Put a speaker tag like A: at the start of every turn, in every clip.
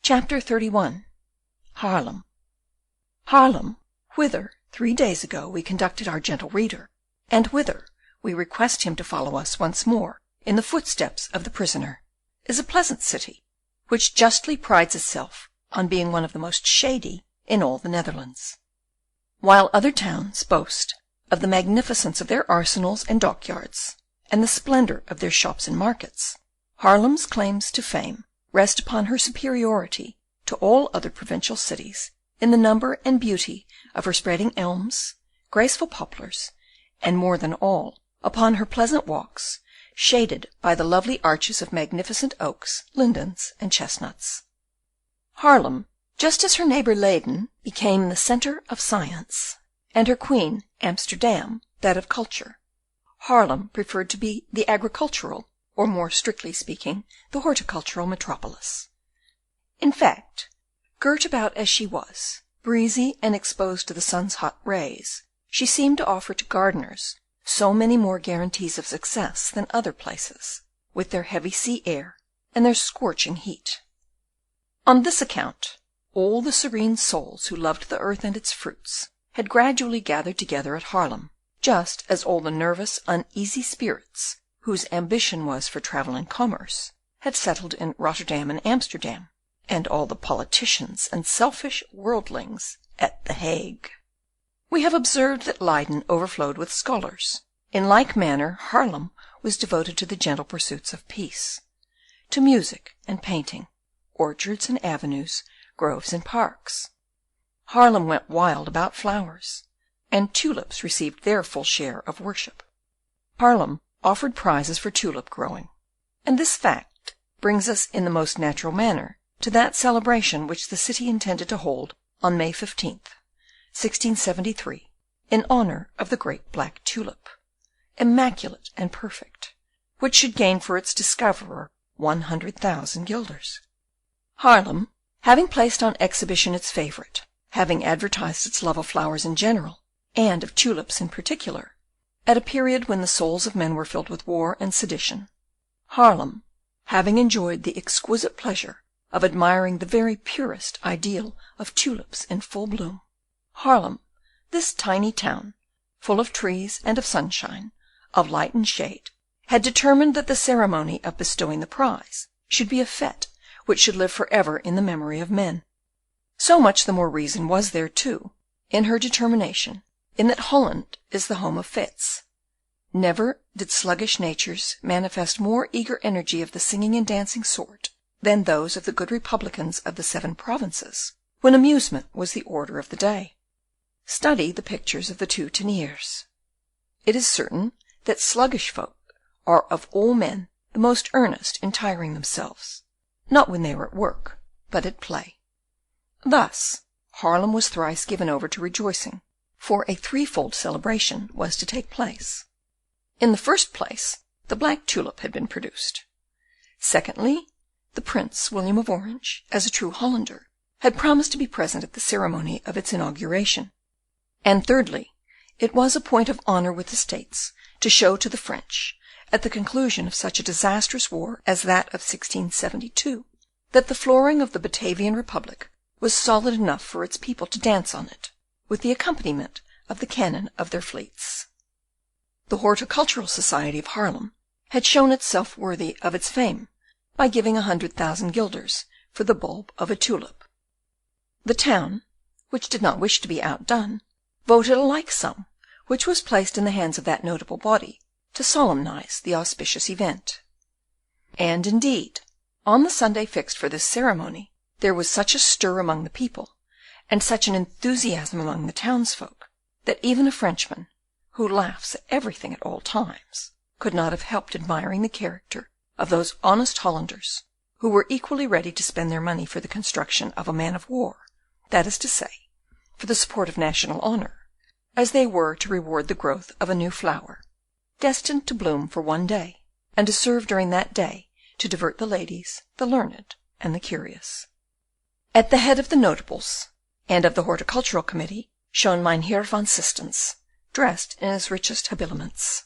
A: Chapter 31. Haarlem. Haarlem, whither 3 days ago we conducted our gentle reader, and whither we request him to follow us once more in the footsteps of the prisoner, is a pleasant city, which justly prides itself on being one of the most shady in all the Netherlands. While other towns boast of the magnificence of their arsenals and dockyards, and the splendour of their shops and markets, Haarlem's claims to fame rest upon her superiority to all other provincial cities in the number and beauty of her spreading elms, graceful poplars, and more than all, upon her pleasant walks, shaded by the lovely arches of magnificent oaks, lindens, and chestnuts. Haarlem, just as her neighbour Leyden became the centre of science, and her queen Amsterdam that of culture, Haarlem preferred to be the agricultural, or more strictly speaking, the horticultural metropolis. In fact, girt about as she was, breezy and exposed to the sun's hot rays, she seemed to offer to gardeners so many more guarantees of success than other places, with their heavy sea air and their scorching heat. On this account, all the serene souls who loved the earth and its fruits had gradually gathered together at Haarlem, just as all the nervous, uneasy spirits whose ambition was for travel and commerce had settled in Rotterdam and Amsterdam, and all the politicians and selfish worldlings at The Hague. We have observed that Leyden overflowed with scholars. In like manner Haarlem was devoted to the gentle pursuits of peace, to music and painting, orchards and avenues, groves and parks. Haarlem went wild about flowers, and tulips received their full share of worship. Haarlem offered prizes for tulip growing, and this fact brings us in the most natural manner to that celebration which the city intended to hold on May 15th, 1673, in honour of the great black tulip, immaculate and perfect, which should gain for its discoverer 100,000 guilders. Haarlem, having placed on exhibition its favourite, having advertised its love of flowers in general, and of tulips in particular, at a period when the souls of men were filled with war and sedition, Haarlem, having enjoyed the exquisite pleasure of admiring the very purest ideal of tulips in full bloom, Haarlem, this tiny town, full of trees and of sunshine, of light and shade, had determined that the ceremony of bestowing the prize should be a fete which should live for ever in the memory of men. So much the more reason was there, too, in her determination, in that Holland is the home of fetes. Never did sluggish natures manifest more eager energy of the singing and dancing sort than those of the good republicans of the 7 provinces, when amusement was the order of the day. Study the pictures of the 2 Teniers. It is certain that sluggish folk are of all men the most earnest in tiring themselves, not when they are at work, but at play. Thus Haarlem was thrice given over to rejoicing, for a threefold celebration was to take place. In the first place, the black tulip had been produced. Secondly, the Prince William of Orange, as a true Hollander, had promised to be present at the ceremony of its inauguration. And thirdly, it was a point of honour with the States to show to the French, at the conclusion of such a disastrous war as that of 1672, that the flooring of the Batavian Republic was solid enough for its people to dance on it, with the accompaniment of the cannon of their fleets. The Horticultural Society of Haarlem had shown itself worthy of its fame by giving 100,000 guilders for the bulb of a tulip. The town, which did not wish to be outdone, voted a like sum, which was placed in the hands of that notable body to solemnize the auspicious event. And indeed, on the Sunday fixed for this ceremony, there was such a stir among the people, and such an enthusiasm among the townsfolk, that even a Frenchman, who laughs at everything at all times, could not have helped admiring the character of those honest Hollanders, who were equally ready to spend their money for the construction of a man of war, that is to say, for the support of national honour, as they were to reward the growth of a new flower, destined to bloom for one day, and to serve during that day to divert the ladies, the learned, and the curious. At the head of the notables and of the horticultural committee shone Mynheer van Sistens, dressed in his richest habiliments.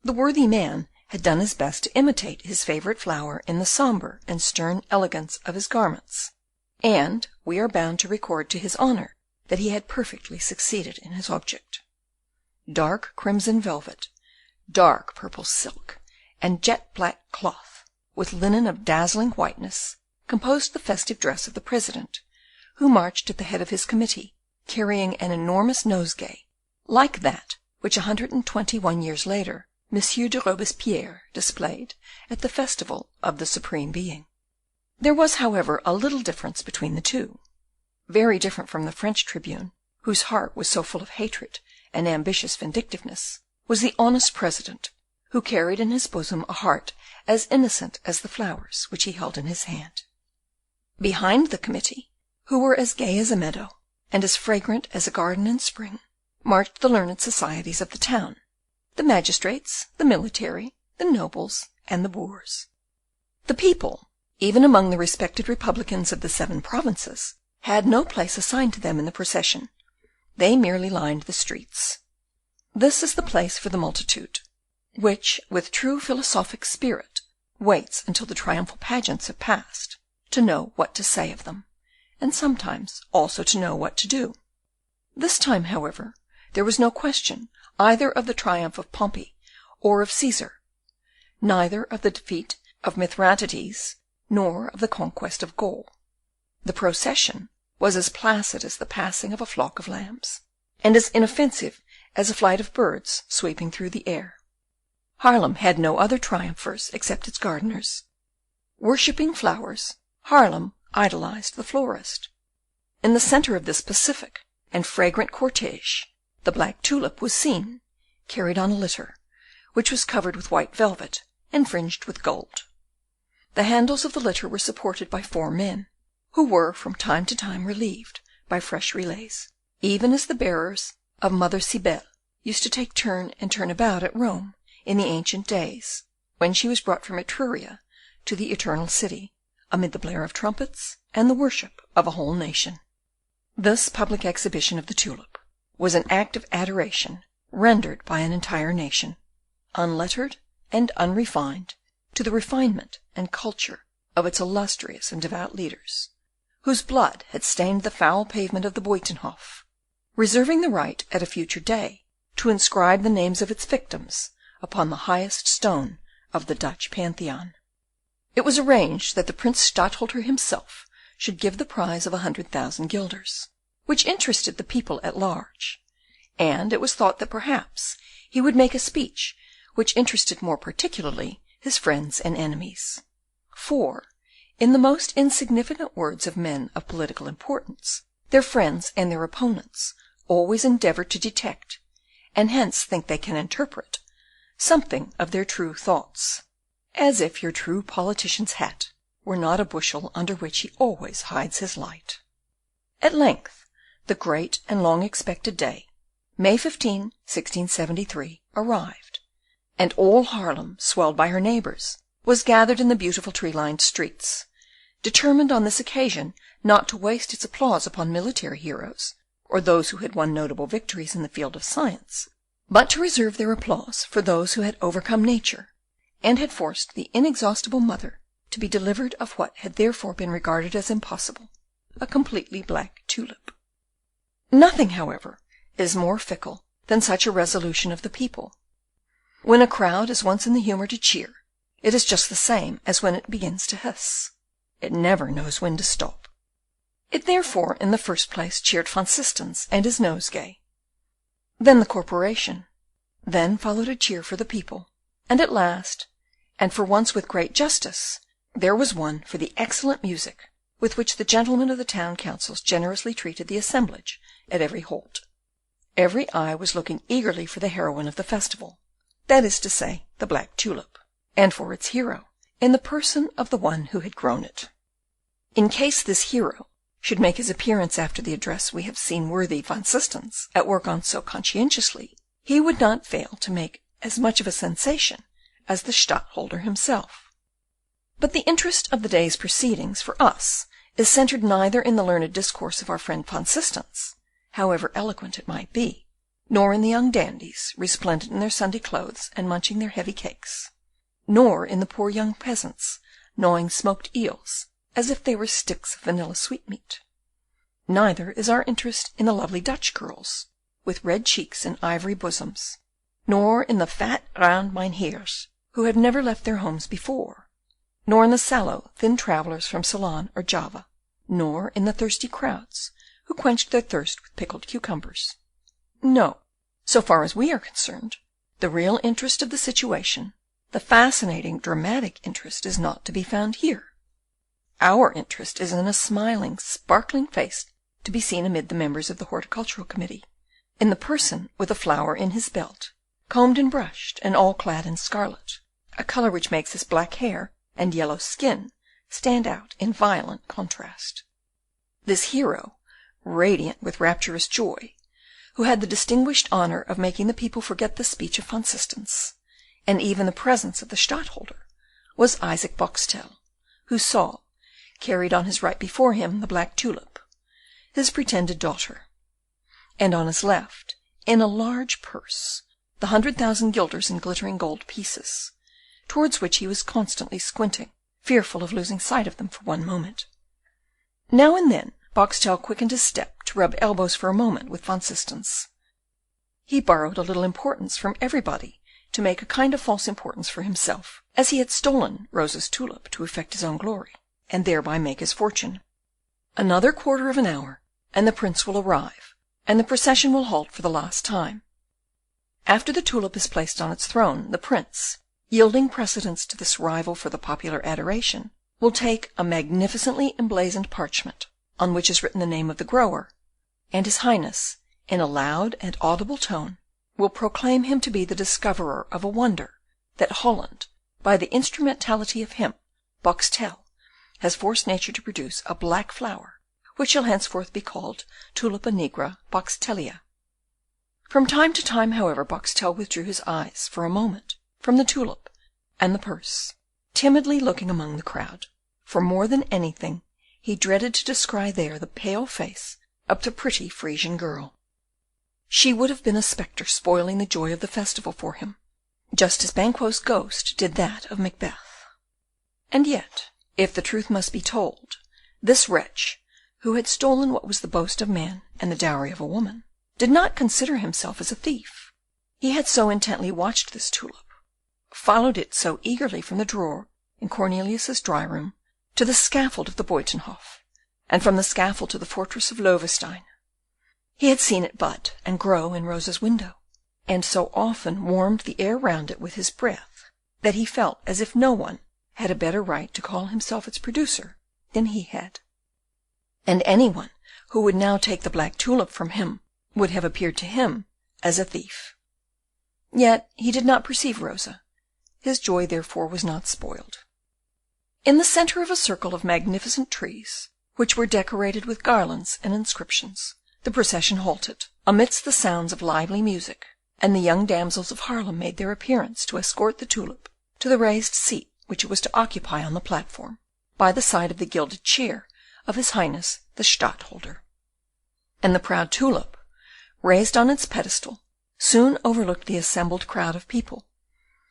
A: The worthy man had done his best to imitate his favourite flower in the sombre and stern elegance of his garments, and we are bound to record to his honour that he had perfectly succeeded in his object. Dark crimson velvet, dark purple silk, and jet black cloth, with linen of dazzling whiteness, composed the festive dress of the president, who marched at the head of his committee, carrying an enormous nosegay, like that which 121 years later Monsieur de Robespierre displayed at the festival of the Supreme Being. There was, however, a little difference between the two, very different from the French tribune, whose heart was so full of hatred and ambitious vindictiveness, was the honest president, who carried in his bosom a heart as innocent as the flowers which he held in his hand. Behind the committee, who were as gay as a meadow, and as fragrant as a garden in spring, marched the learned societies of the town, the magistrates, the military, the nobles, and the boors. The people, even among the respected republicans of the 7 provinces, had no place assigned to them in the procession. They merely lined the streets. This is the place for the multitude, which, with true philosophic spirit, waits until the triumphal pageants have passed, to know what to say of them, and sometimes also to know what to do. This time, however, there was no question either of the triumph of Pompey or of Caesar, neither of the defeat of Mithridates nor of the conquest of Gaul. The procession was as placid as the passing of a flock of lambs, and as inoffensive as a flight of birds sweeping through the air. Haarlem had no other triumphers except its gardeners. Worshipping flowers, Haarlem idolized the florist. In the centre of this pacific and fragrant cortege, the black tulip was seen, carried on a litter, which was covered with white velvet and fringed with gold. The handles of the litter were supported by 4 men, who were from time to time relieved by fresh relays, even as the bearers of Mother Cybele used to take turn and turn about at Rome in the ancient days, when she was brought from Etruria to the eternal city, amid the blare of trumpets and the worship of a whole nation. This public exhibition of the tulip was an act of adoration rendered by an entire nation, unlettered and unrefined, to the refinement and culture of its illustrious and devout leaders, whose blood had stained the foul pavement of the Buitenhof, reserving the right at a future day to inscribe the names of its victims upon the highest stone of the Dutch Pantheon. It was arranged that the Prince Stadtholder himself should give the prize of 100,000 guilders, which interested the people at large, and it was thought that perhaps he would make a speech which interested more particularly his friends and enemies. For, in the most insignificant words of men of political importance, their friends and their opponents always endeavour to detect, and hence think they can interpret, something of their true thoughts, as if your true politician's hat were not a bushel under which he always hides his light. At length, the great and long-expected day, May 15, 1673, arrived, and all Haarlem, swelled by her neighbours, was gathered in the beautiful tree-lined streets, determined on this occasion not to waste its applause upon military heroes, or those who had won notable victories in the field of science, but to reserve their applause for those who had overcome nature, and had forced the inexhaustible mother to be delivered of what had therefore been regarded as impossible, a completely black tulip. Nothing, however, is more fickle than such a resolution of the people. When a crowd is once in the humour to cheer, it is just the same as when it begins to hiss. It never knows when to stop. It therefore, in the first place, cheered Van Systens and his nosegay, then the corporation, then followed a cheer for the people, and at last, and for once with great justice, there was one for the excellent music with which the gentlemen of the town councils generously treated the assemblage at every halt. Every eye was looking eagerly for the heroine of the festival, that is to say, the black tulip, and for its hero, in the person of the one who had grown it. In case this hero should make his appearance after the address we have seen worthy Van Systens at work on so conscientiously, he would not fail to make as much of a sensation as the Stadtholder himself. But the interest of the day's proceedings for us is centred neither in the learned discourse of our friend Van Systens, however eloquent it might be, nor in the young dandies, resplendent in their Sunday clothes and munching their heavy cakes, nor in the poor young peasants, gnawing smoked eels as if they were sticks of vanilla sweetmeat. Neither is our interest in the lovely Dutch girls, with red cheeks and ivory bosoms, nor in the fat round mynheers, who have never left their homes before, nor in the sallow, thin travellers from Ceylon or Java, nor in the thirsty crowds who quenched their thirst with pickled cucumbers. No, so far as we are concerned, the real interest of the situation, the fascinating, dramatic interest, is not to be found here. Our interest is in a smiling, sparkling face to be seen amid the members of the Horticultural Committee, in the person with a flower in his belt, combed and brushed, and all clad in scarlet, a colour which makes his black hair and yellow skin stand out in violent contrast. This hero, radiant with rapturous joy, who had the distinguished honour of making the people forget the speech of Van Systens, and even the presence of the Stadtholder, was Isaac Boxtel, who saw, carried on his right before him, the black tulip, his pretended daughter, and on his left, in a large purse, the 100,000 guilders in glittering gold pieces, towards which he was constantly squinting, fearful of losing sight of them for one moment. Now and then Boxtel quickened his step to rub elbows for a moment with Van Systens. He borrowed a little importance from everybody to make a kind of false importance for himself, as he had stolen Rosa's tulip to effect his own glory, and thereby make his fortune. Another quarter of an hour, and the prince will arrive, and the procession will halt for the last time. After the tulip is placed on its throne, the prince, yielding precedence to this rival for the popular adoration, will take a magnificently emblazoned parchment, on which is written the name of the grower, and his highness, in a loud and audible tone, will proclaim him to be the discoverer of a wonder that Holland, by the instrumentality of him, Boxtel, has forced nature to produce, a black flower, which shall henceforth be called Tulipa nigra Boxtelia. From time to time, however, Boxtel withdrew his eyes for a moment from the tulip and the purse, timidly looking among the crowd, for more than anything he dreaded to descry there the pale face of the pretty Frisian girl. She would have been a spectre spoiling the joy of the festival for him, just as Banquo's ghost did that of Macbeth. And yet, if the truth must be told, this wretch, who had stolen what was the boast of man and the dowry of a woman, did not consider himself as a thief. He had so intently watched this tulip, followed it so eagerly from the drawer in Cornelius's dry room to the scaffold of the Buitenhof, and from the scaffold to the fortress of Loevestein. He had seen it bud and grow in Rosa's window, and so often warmed the air round it with his breath, that he felt as if no one had a better right to call himself its producer than he had. And anyone who would now take the black tulip from him would have appeared to him as a thief. Yet he did not perceive Rosa. His joy, therefore, was not spoiled. In the centre of a circle of magnificent trees, which were decorated with garlands and inscriptions, the procession halted, amidst the sounds of lively music, and the young damsels of Haarlem made their appearance to escort the tulip to the raised seat which it was to occupy on the platform, by the side of the gilded chair of his Highness the Stadtholder. And the proud tulip, raised on its pedestal, soon overlooked the assembled crowd of people,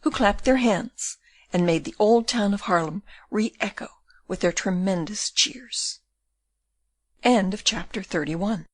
A: who clapped their hands and made the old town of Haarlem re-echo with their tremendous cheers. End of chapter 31.